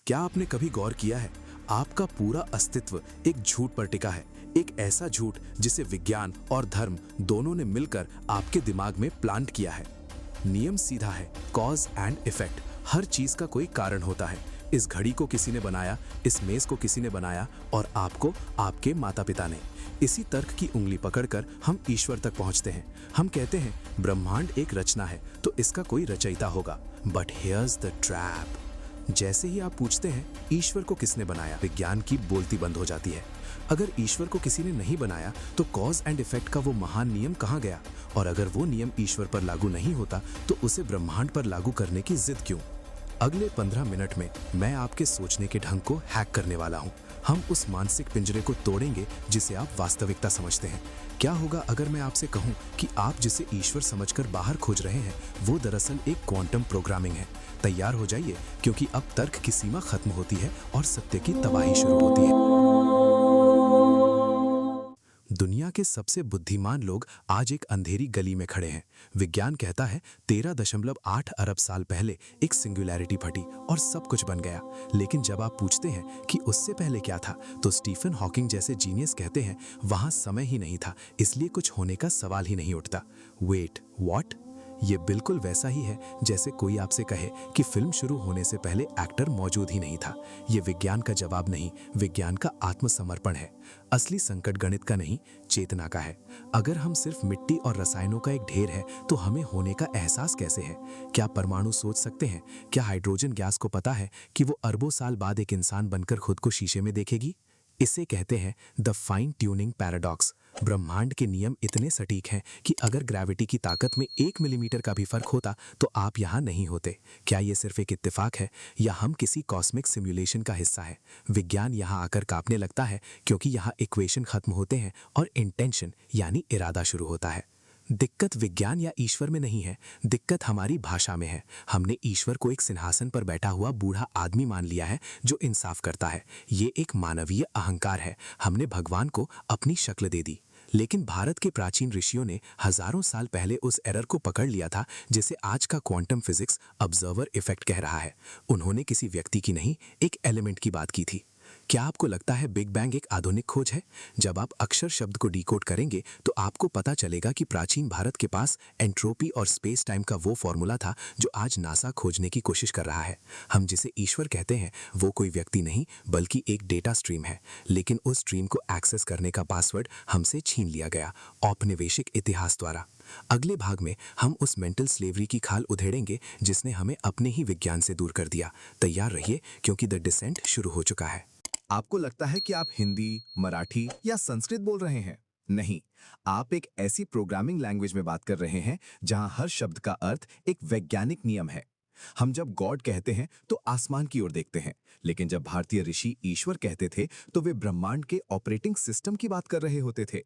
क्या आपने कभी गौर किया है, आपका पूरा अस्तित्व एक झूठ पर टिका है। एक ऐसा झूठ जिसे विज्ञान और धर्म दोनों ने मिलकर आपके दिमाग में प्लांट किया है। नियम सीधा है, कॉज एंड इफेक्ट। हर चीज का कोई कारण होता है। इस घड़ी को किसी ने बनाया, इस मेज को किसी ने बनाया और आपको आपके माता पिता ने। इसी तर्क की उंगली पकड़कर हम ईश्वर तक पहुंचते हैं। हम कहते हैं ब्रह्मांड एक रचना है तो इसका कोई रचयिता होगा। But here's the trap. जैसे ही आप पूछते हैं ईश्वर को किसने बनाया, विज्ञान की बोलती बंद हो जाती है। अगर ईश्वर को किसी ने नहीं बनाया तो कॉज एंड इफेक्ट का वो महान नियम कहाँ गया? और अगर वो नियम ईश्वर पर लागू नहीं होता तो उसे ब्रह्मांड पर लागू करने की जिद क्यों? अगले 15 मिनट में मैं आपके सोचने के ढंग को हैक करने वाला हूँ। हम उस मानसिक पिंजरे को तोड़ेंगे जिसे आप वास्तविकता समझते हैं। क्या होगा अगर मैं आपसे कहूँ कि आप जिसे ईश्वर समझकर बाहर खोज रहे हैं वो दरअसल एक क्वांटम प्रोग्रामिंग है? तैयार हो जाइए, क्योंकि अब तर्क की सीमा खत्म होती है और सत्य की तबाही शुरू होती है। दुनिया के सबसे बुद्धिमान लोग आज एक अंधेरी गली में खड़े हैं। विज्ञान कहता है 13.8 अरब साल पहले एक सिंगुलैरिटी फटी और सब कुछ बन गया। लेकिन जब आप पूछते हैं कि उससे पहले क्या था, तो स्टीफन हॉकिंग जैसे जीनियस कहते हैं वहां समय ही नहीं था, इसलिए कुछ होने का सवाल ही नहीं उठता। Wait, what? ये बिल्कुल वैसा ही है जैसे कोई आपसे कहे कि फिल्म शुरू होने से पहले एक्टर मौजूद ही नहीं था। ये विज्ञान का जवाब नहीं, विज्ञान का आत्मसमर्पण है। असली संकट गणित का नहीं, चेतना का है। अगर हम सिर्फ मिट्टी और रसायनों का एक ढेर है तो हमें होने का एहसास कैसे है? क्या परमाणु सोच सकते हैं? क्या हाइड्रोजन गैस को पता है कि वो अरबों साल बाद एक इंसान बनकर खुद को शीशे में देखेगी? इसे कहते हैं द फाइन ट्यूनिंग पैराडॉक्स। ब्रह्मांड के नियम इतने सटीक हैं कि अगर ग्रेविटी की ताकत में 1 मिलीमीटर का भी फर्क होता तो आप यहाँ नहीं होते। क्या ये सिर्फ एक इत्तेफाक है या हम किसी कॉस्मिक सिमुलेशन का हिस्सा है? विज्ञान यहाँ आकर कांपने लगता है क्योंकि यहाँ इक्वेशन खत्म होते हैं और इंटेंशन यानी इरादा शुरू होता है। दिक्कत विज्ञान या ईश्वर में नहीं है, दिक्कत हमारी भाषा में है। हमने ईश्वर को एक सिंहासन पर बैठा हुआ बूढ़ा आदमी मान लिया है जो इंसाफ करता है। ये एक मानवीय अहंकार है। हमने भगवान को अपनी शक्ल दे दी। लेकिन भारत के प्राचीन ऋषियों ने हजारों साल पहले उस एरर को पकड़ लिया था जिसे आज का क्वांटम फिजिक्स ऑब्जर्वर इफेक्ट कह रहा है। उन्होंने किसी व्यक्ति की नहीं, एक एलिमेंट की बात की थी। क्या आपको लगता है बिग बैंग एक आधुनिक खोज है? जब आप अक्षर शब्द को डिकोड करेंगे तो आपको पता चलेगा कि प्राचीन भारत के पास एंट्रोपी और स्पेस टाइम का वो फॉर्मूला था जो आज नासा खोजने की कोशिश कर रहा है। हम जिसे ईश्वर कहते हैं वो कोई व्यक्ति नहीं बल्कि एक डेटा स्ट्रीम है। लेकिन उस स्ट्रीम को एक्सेस करने का पासवर्ड हमसे छीन लिया गया औपनिवेशिक इतिहास द्वारा। अगले भाग में हम उस मेंटल स्लेवरी की खाल उधेड़ेंगे जिसने हमें अपने ही विज्ञान से दूर कर दिया। तैयार रहिए, क्योंकि द डिसेंट शुरू हो चुका है। आपको लगता है कि आप हिंदी, मराठी या संस्कृत बोल रहे हैं? नहीं, आप एक ऐसी प्रोग्रामिंग लैंग्वेज में बात कर रहे हैं जहां हर शब्द का अर्थ एक वैज्ञानिक नियम है। हम जब गॉड कहते हैं तो आसमान की ओर देखते हैं, लेकिन जब भारतीय ऋषि ईश्वर कहते थे तो वे ब्रह्मांड के ऑपरेटिंग सिस्टम की बात कर रहे होते थे।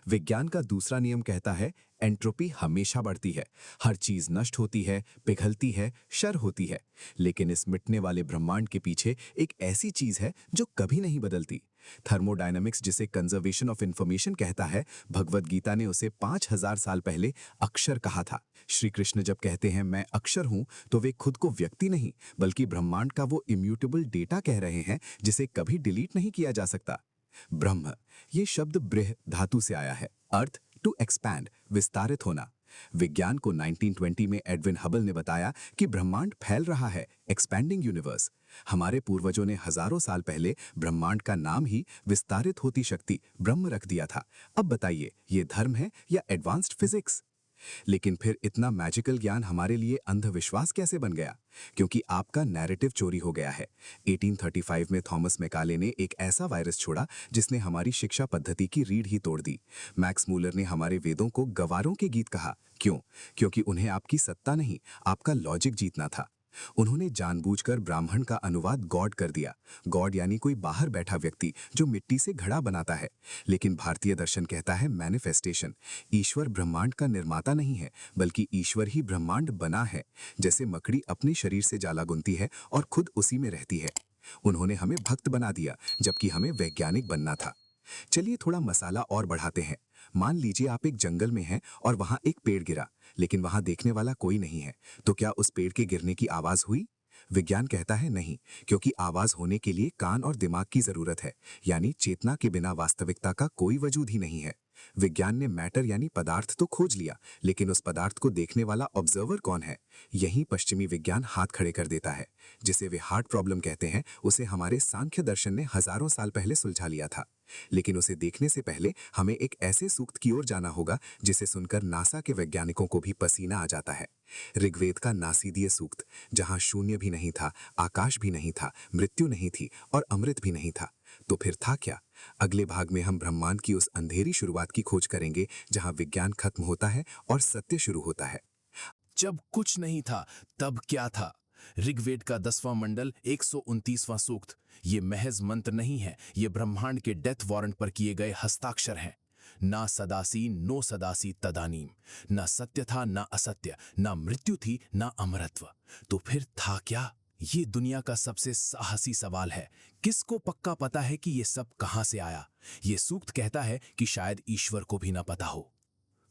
विज्ञान का दूसरा नियम कहता है एंट्रोपी हमेशा बढ़ती है। हर चीज नष्ट होती है, पिघलती है, क्षर होती है। लेकिन इस मिटने वाले ब्रह्मांड के पीछे एक ऐसी चीज है जो कभी नहीं बदलती। थर्मोडायनामिक्स जिसे कंजर्वेशन ऑफ इंफॉर्मेशन कहता है, भगवद गीता ने उसे 5000 साल पहले अक्षर कहा था। श्री कृष्ण जब कहते हैं मैं अक्षर हूं, तो वे खुद को व्यक्ति नहीं बल्कि ब्रह्मांड का वो इम्यूटेबल डेटा कह रहे हैं जिसे कभी डिलीट नहीं किया जा सकता। ब्रह्म, ये शब्द ब्रह धातु से आया है, अर्थ टू एक्सपैंड, विस्तारित होना। विज्ञान को 1920 में एडविन हबल ने बताया कि ब्रह्मांड फैल रहा है, एक्सपैंडिंग यूनिवर्स। हमारे पूर्वजों ने हजारों साल पहले ब्रह्मांड का नाम ही विस्तारित होती शक्ति ब्रह्म रख दिया था। अब बताइए, ये धर्म है या एडवांस्ड फिजिक्स? लेकिन फिर इतना मैजिकल ज्ञान हमारे लिए अंधविश्वास कैसे बन गया? क्योंकि आपका नैरेटिव चोरी हो गया है। 1835 में थॉमस मैकाले ने एक ऐसा वायरस छोड़ा जिसने हमारी शिक्षा पद्धति की रीढ़ ही तोड़ दी। मैक्स मूलर ने हमारे वेदों को गवारों के गीत कहा। क्यों? क्योंकि उन्हें आपकी सत्ता नहीं, आपका लॉजिक जीतना था। उन्होंने जानबूझकर ब्राह्मण का अनुवाद गॉड कर दिया। गॉड यानी कोई बाहर बैठा व्यक्ति जो मिट्टी से घड़ा बनाता है। लेकिन भारतीय दर्शन कहता है मैनिफेस्टेशन। ईश्वर ब्रह्मांड का निर्माता नहीं है बल्कि ईश्वर ही ब्रह्मांड बना है। जैसे मकड़ी अपने शरीर से जाला बुनती है और खुद उसी में रहती है। उन्होंने हमें भक्त बना दिया जबकि हमें वैज्ञानिक बनना था। चलिए थोड़ा मसाला और बढ़ाते हैं। मान लीजिए आप एक जंगल में हैं और वहां एक पेड़ गिरा, लेकिन वहां देखने वाला कोई नहीं है। तो क्या उस पेड़ के गिरने की आवाज हुई? विज्ञान कहता है नहीं, क्योंकि आवाज होने के लिए कान और दिमाग की जरूरत है, यानी चेतना के बिना वास्तविकता का कोई वजूद ही नहीं है। विज्ञान ने मैटर यानी पदार्थ तो खोज लिया, लेकिन उस पदार्थ को देखने वाला ऑब्जर्वर कौन है? यही पश्चिमी विज्ञान हाथ खड़े कर देता है। जिसे वे हार्ट प्रॉब्लम कहते हैं, उसे हमारे सांख्य दर्शन ने हजारों साल पहले सुलझा लिया था। लेकिन उसे देखने से पहले हमें एक ऐसे सूक्त की ओर जाना होगा जिसे सुनकर नासा के वैज्ञानिकों को भी पसीना आ जाता है। ऋग्वेद का नासीदीय सूक्त, जहां शून्य भी नहीं था, आकाश भी नहीं था, मृत्यु नहीं थी और अमृत भी नहीं था। तो फिर था क्या? अगले भाग में हम ब्रह्मांड की उस अंधेरी शुरुआत की खोज करेंगे जहां विज्ञान खत्म होता है और सत्य शुरू होता है। जब कुछ नहीं था तब क्या था? ऋग्वेद का 10वां मंडल 129वां सूक्त। ये महज मंत्र नहीं है, ये ब्रह्मांड के डेथ वारंट पर किए गए हस्ताक्षर हैं। ना सदासी नो सदासी तदानीम, ना सत्य था ना असत्य, ना मृत्यु थी ना अमरत्व। तो फिर था क्या? ये दुनिया का सबसे साहसी सवाल है। किसको पक्का पता है कि ये सब कहां से आया? ये सूक्त कहता है कि शायद ईश्वर को भी ना पता हो।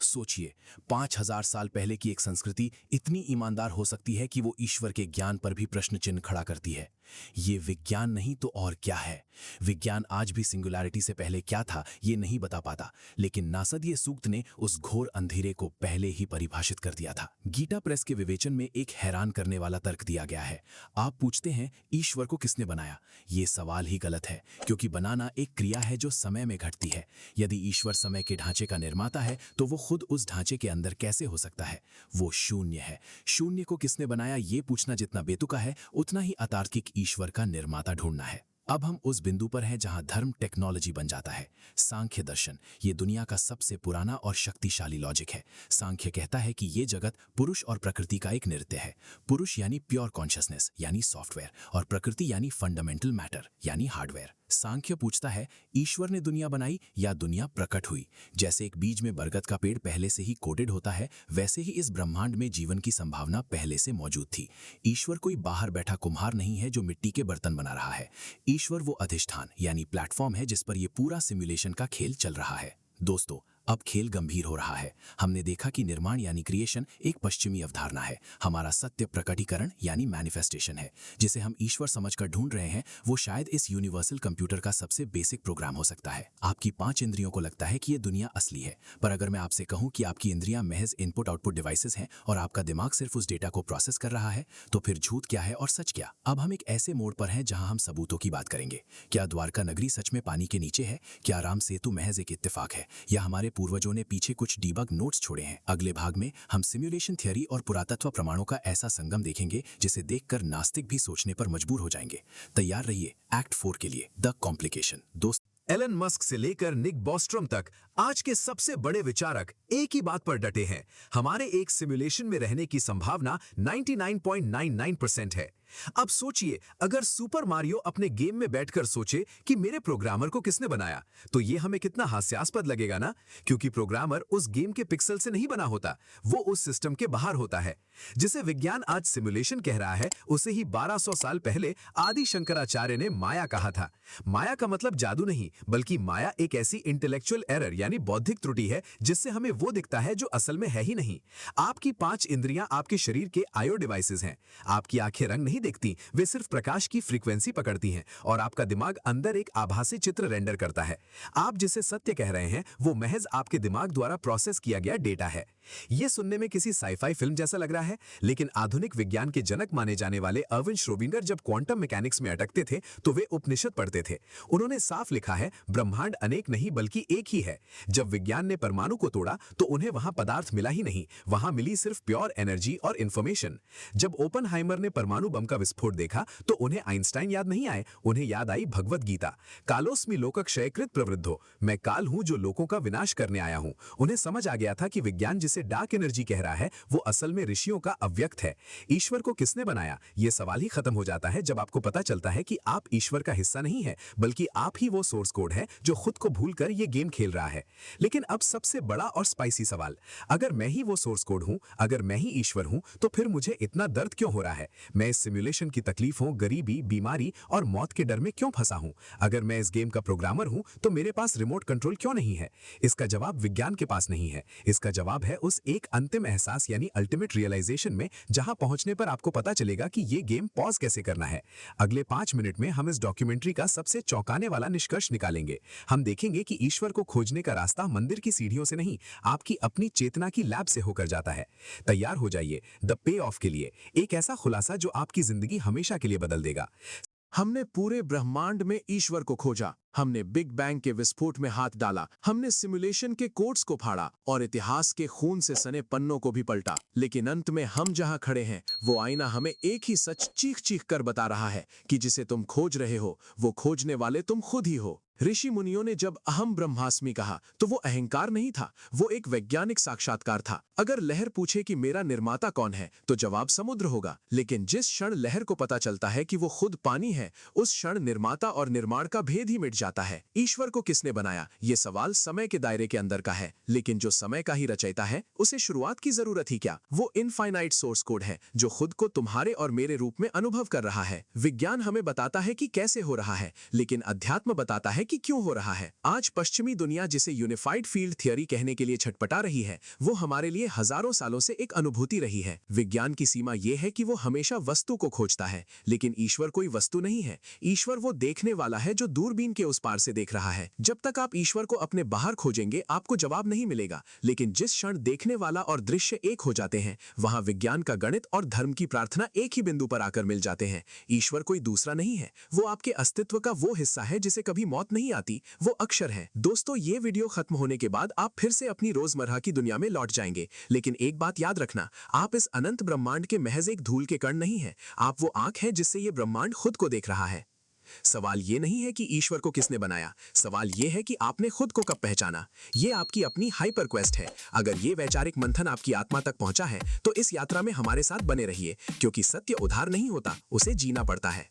सोचिए, 5000 साल पहले की एक संस्कृति इतनी ईमानदार हो सकती है कि वो ईश्वर के ज्ञान पर भी प्रश्न चिन्ह खड़ा करती है। ये विज्ञान नहीं तो और क्या है? विज्ञान आज भी सिंगुलैरिटी से पहले क्या था ये नहीं बता पाता, लेकिन नासदीय सूक्त ने उस घोर अंधेरे को पहले ही परिभाषित कर दिया था। गीता प्रेस के विवेचन में एक हैरान करने वाला तर्क दिया गया है। आप पूछते हैं, ईश्वर को किसने बनाया? ये सवाल ही गलत है, क्योंकि बनाना एक क्रिया है जो समय में घटती है। यदि ईश्वर समय के ढांचे का निर्माता है तो वो खुद उस ढांचे के अंदर कैसे हो सकता है? वो शून्य है। शून्य को किसने बनाया ये पूछना जितना बेतुका है, उतना ही अतार्किक ईश्वर का निर्माता ढूंढना है। अब हम उस बिंदु पर हैं जहां धर्म टेक्नोलॉजी बन जाता है। सांख्य दर्शन ये दुनिया का सबसे पुराना और शक्तिशाली लॉजिक है। सांख्य कहता है कि ये जगत पुरुष और प्रकृति का एक नृत्य है। पुरुष यानी प्योर कॉन्शियसनेस यानी सॉफ्टवेयर, और प्रकृति यानी फंडामेंटल मैटर यानी हार्डवेयर। सांख्य पूछता है, ईश्वर ने दुनिया बनाई या दुनिया प्रकट हुई? जैसे एक बीज में बरगद का पेड़ पहले से ही कोडेड होता है, वैसे ही इस ब्रह्मांड में जीवन की संभावना पहले से मौजूद थी। ईश्वर कोई बाहर बैठा कुम्हार नहीं है जो मिट्टी के बर्तन बना रहा है। ईश्वर वो अधिष्ठान यानी प्लेटफॉर्म है जिस पर यह पूरा सिमुलेशन का खेल चल रहा है। दोस्तों, अब खेल गंभीर हो रहा है। हमने देखा कि निर्माण यानी क्रिएशन एक पश्चिमी अवधारणा है। हमारा सत्य प्रकटीकरण यानी मैनिफेस्टेशन है। जिसे हम ईश्वर समझकर ढूंढ रहे हैं, वो शायद इस यूनिवर्सल कंप्यूटर का सबसे बेसिक प्रोग्राम हो सकता है। आपकी 5 इंद्रियों को लगता है कि ये दुनिया असली है, पर अगर मैं आपसे कहूं कि आपकी इंद्रियां महज इनपुट आउटपुट डिवाइसेस हैं और आपका दिमाग सिर्फ उस डेटा को प्रोसेस कर रहा है, तो फिर झूठ क्या है और सच क्या? अब हम एक ऐसे मोड़ पर हैं जहां हम सबूतों की बात करेंगे। क्या द्वारका नगरी सच में पानी के नीचे है? क्या राम सेतु महज एक इत्तेफाक है, या हमारे पूर्वजों ने पीछे कुछ डीबग नोट्स छोड़े हैं? अगले भाग में हम सिमुलेशन थियरी और पुरातत्व प्रमाणों का ऐसा संगम देखेंगे जिसे देखकर नास्तिक भी सोचने पर मजबूर हो जाएंगे। तैयार रहिए एक्ट 4 के लिए, द कॉम्प्लिकेशन। दोस्त, एलन मस्क से लेकर निक बॉस्ट्रम तक आज के सबसे बड़े विचारक एक ही बात पर डटे हैं। हमारे एक सिमुलेशन में रहने की संभावना 99.99% है। अब सोचिए, अगर सुपर मारियो अपने गेम में बैठकर सोचे कि मेरे प्रोग्रामर को किसने बनाया, तो ये हमें कितना हास्यास्पद लगेगा ना? क्योंकि प्रोग्रामर उस गेम के पिक्सल से नहीं बना होता, वो उस सिस्टम के बाहर होता है। जिसे विज्ञान आज सिमुलेशन कह रहा है, उसे ही 1200 साल पहले आदि शंकराचार्य ने माया कहा था। माया का मतलब जादू नहीं, बल्कि माया एक ऐसी इंटेलेक्चुअल एरर यानी बौद्धिक त्रुटि है जिससे हमें वो दिखता है जो असल में है ही नहीं। आपकी 5 इंद्रियां आपके शरीर के आयो डिवाइसेस हैं। आपकी आंखें रंग नहीं देखती, वे सिर्फ प्रकाश की फ्रीक्वेंसी पकड़ती हैं, और आपका दिमाग अंदर एक आभासी चित्र रेंडर करता है। आप जिसे सत्य कह रहे हैं, वो महज आपके दिमाग द्वारा प्रोसेस किया गया डेटा है। यह सुनने में किसी साइफाई फिल्म जैसा लग रहा है, लेकिन आधुनिक विज्ञान के जनक माने जाने वाले अर्विन श्रोडिंगर जब क्वांटम मैकेनिक्स में अटकते थे तो वे उपनिषद पढ़ते थे। उन्होंने साफ लिखा है, ब्रह्मांड अनेक नहीं बल्कि एक ही है। जब विज्ञान ने परमाणु को तोड़ा तो उन्हें वहां पदार्थ मिला ही नहीं, वहां मिली सिर्फ प्योर एनर्जी और इंफॉर्मेशन। जब ओपनहाइमर ने परमाणु बम का विस्फोट देखा तो उन्हें आइंस्टाइन याद नहीं आए, उन्हें याद आई भगवत गीता। कालोस्मि लोक क्षयकृत प्रवृद्धो, मैं काल हूं जो लोगों का विनाश करने आया हूं। उन्हें समझ आ गया था कि विज्ञान जिसे डार्क एनर्जी कह रहा है, वो असल में ऋषियों का अव्यक्त है। ईश्वर को किसने बनाया, यह सवाल ही खत्म हो जाता है जब आपको पता चलता है कि आप ईश्वर का हिस्सा नहीं है, बल्कि आप ही वो सोर्स कोड है जो खुद को भूलकर ये गेम खेल रहा है। लेकिन अब सबसे बड़ा और स्पाइसी सवाल, अगर मैं ही वो सोर्स कोड हूं, अगर मैं ही ईश्वर हूं, तो फिर मुझे इतना दर्द क्यों हो रहा है? मैं इस सिमुलेशन की तकलीफों, गरीबी, बीमारी और मौत के डर में क्यों फंसा हूं? अगर मैं इस गेम का प्रोग्रामर हूं, तो मेरे पास रिमोट कंट्रोल क्यों नहीं है? इसका जवाब विज्ञान के पास नहीं है। इसका जवाब है उस एक अंतिम एहसास यानी अल्टीमेट रियलाइजेशन में, जहां पहुंचने पर आपको पता चलेगा कि ये गेम पॉज कैसे करना है। अगले 5 मिनट में हम इस डॉक्यूमेंट्री का सबसे चौंकाने वाला निष्कर्ष निकालेंगे। हम देखेंगे कि ईश्वर को खोजने का रास्ता मंदिर की सीढ़ियों से नहीं, आपकी अपनी चेतना की लैब से होकर जाता है। तैयार हो जाइए द पे ऑफ के लिए, एक ऐसा खुलासा जो आपकी जिंदगी हमेशा के लिए बदल देगा। हमने पूरे ब्रह्मांड में ईश्वर को खोजा, हमने बिग बैंग के विस्फोट में हाथ डाला, हमने सिमुलेशन के कोड्स को फाड़ा और इतिहास के खून से सने पन्नों को भी पलटा। लेकिन अंत में हम जहां खड़े हैं, वो आईना हमें एक ही सच चीख चीख कर बता रहा है कि जिसे तुम खोज रहे हो, वो खोजने वाले तुम खुद ही हो। ऋषि मुनियों ने जब अहम ब्रह्मास्मि कहा, तो वो अहंकार नहीं था, वो एक वैज्ञानिक साक्षात्कार था। अगर लहर पूछे कि मेरा निर्माता कौन है, तो जवाब समुद्र होगा। लेकिन जिस क्षण लहर को पता चलता है कि वो खुद पानी है, उस क्षण निर्माता और निर्माण का भेद ही मिट जाता है। ईश्वर को किसने बनाया, ये सवाल समय के दायरे के अंदर का है, लेकिन जो समय का ही रचयिता है, उसे शुरुआत की जरूरत ही क्या? वो इनफाइनाइट सोर्स कोड है, जो खुद को तुम्हारे और मेरे रूप में अनुभव कर रहा है। विज्ञान हमें बताता है कि कैसे हो रहा है, लेकिन अध्यात्म बताता है कि क्यों हो रहा है। आज पश्चिमी दुनिया जिसे यूनिफाइड फील्ड थियरी कहने के लिए छटपटा रही है, वो हमारे लिए हजारों सालों से एक अनुभूति रही है। विज्ञान की सीमा यह है कि वो हमेशा वस्तु को खोजता है, लेकिन ईश्वर कोई वस्तु नहीं है। ईश्वर वो देखने वाला है जो दूरबीन के उस पार से देख रहा है। जब तक आप ईश्वर को अपने बाहर खोजेंगे, आपको जवाब नहीं मिलेगा। लेकिन जिस क्षण देखने वाला और दृश्य एक हो जाते हैं, वहां विज्ञान का गणित और धर्म की प्रार्थना एक ही बिंदु पर आकर मिल जाते हैं। ईश्वर कोई दूसरा नहीं है, वो आपके अस्तित्व का वो हिस्सा है जिसे कभी मौत नहीं आती, वो अक्षर है। दोस्तों, ये वीडियो खत्म होने के बाद आप फिर से अपनी रोजमर्रा की दुनिया में लौट जाएंगे, लेकिन एक बात याद रखना, आप इस अनंत ब्रह्मांड के महज एक धूल के कण नहीं है, आप वो आंख है जिससे ये ब्रह्मांड खुद को देख रहा है। सवाल ये नहीं है कि ईश्वर को किसने बनाया, सवाल ये है कि आपने खुद को कब पहचाना। ये आपकी अपनी हाइपर क्वेस्ट है। अगर ये वैचारिक मंथन आपकी आत्मा तक पहुंचा है, तो इस यात्रा में हमारे साथ बने रहिए, क्योंकि सत्य उधार नहीं होता, उसे जीना पड़ता है।